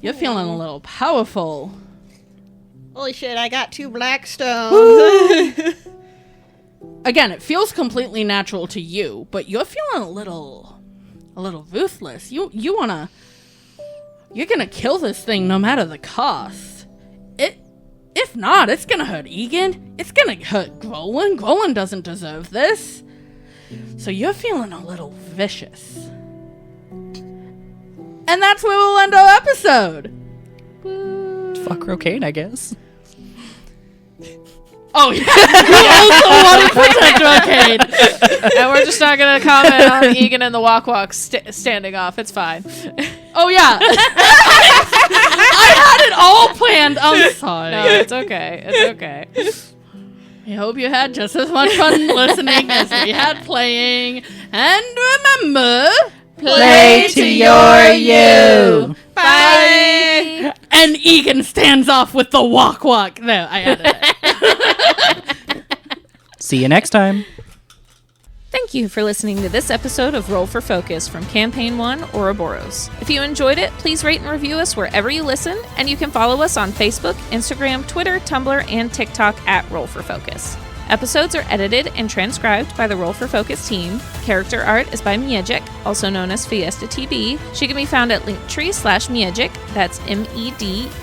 You're feeling a little powerful. Holy shit, I got 2 black stones. Again, it feels completely natural to you, but you're feeling a little ruthless. You're gonna kill this thing no matter the cost. If not, it's gonna hurt Egan. It's gonna hurt Grolin. Grolin doesn't deserve this. So you're feeling a little vicious. And that's where we'll end our episode. Fuck Rocade, I guess. Oh, yeah. You also want to protect Rocade. and we're just not going to comment on Egan and the Walk standing off. It's fine. Oh, yeah. I had it all planned. I'm sorry. No, it's okay. It's okay. I hope you had just as much fun listening as we had playing. And remember... Play to your you. Bye. And Egan stands off with the walk. No, I added it. See you next time. Thank you for listening to this episode of Roll for Focus from Campaign 1 Ouroboros. If you enjoyed it, please rate and review us wherever you listen, and you can follow us on Facebook, Instagram, Twitter, Tumblr, and TikTok at Roll for Focus. Episodes are edited and transcribed by the Roll for Focus team. Character art is by Miejik, also known as Fiesta TB. She can be found at linktree/Miejik, that's MEDEKH.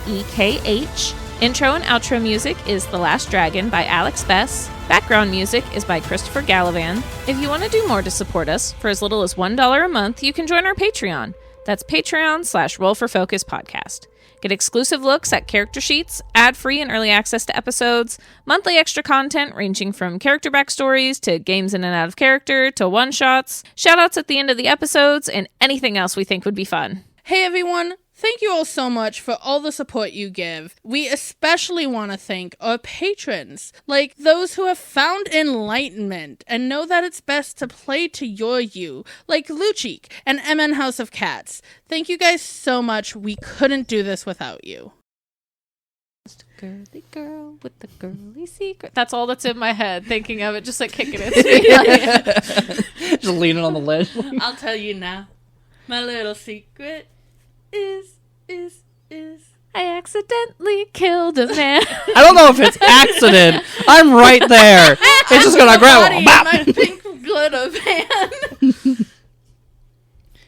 Intro and outro music is The Last Dragon by Alex Bess. Background music is by Christopher Gallivan. If you want to do more to support us, for as little as $1 a month, you can join our Patreon. That's Patreon/Roll for Focus podcast. Get exclusive looks at character sheets, ad-free and early access to episodes, monthly extra content ranging from character backstories to games in and out of character to one-shots, shoutouts at the end of the episodes, and anything else we think would be fun. Hey everyone, thank you all so much for all the support you give. We especially want to thank our patrons, like those who have found enlightenment and know that it's best to play to your you, like Luchik and MN House of Cats. Thank you guys so much. We couldn't do this without you. Girly girl with the girly secret. That's all that's in my head, thinking of it, just like kicking it. Just leaning on the ledge. I'll tell you now. My little secret is I accidentally killed a man. I don't know if it's accident. I'm right there. It's just gonna grab body him. in my pink glitter van.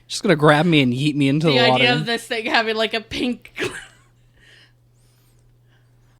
Just gonna grab me and yeet me into the water. idea of this thing having like a pink glitter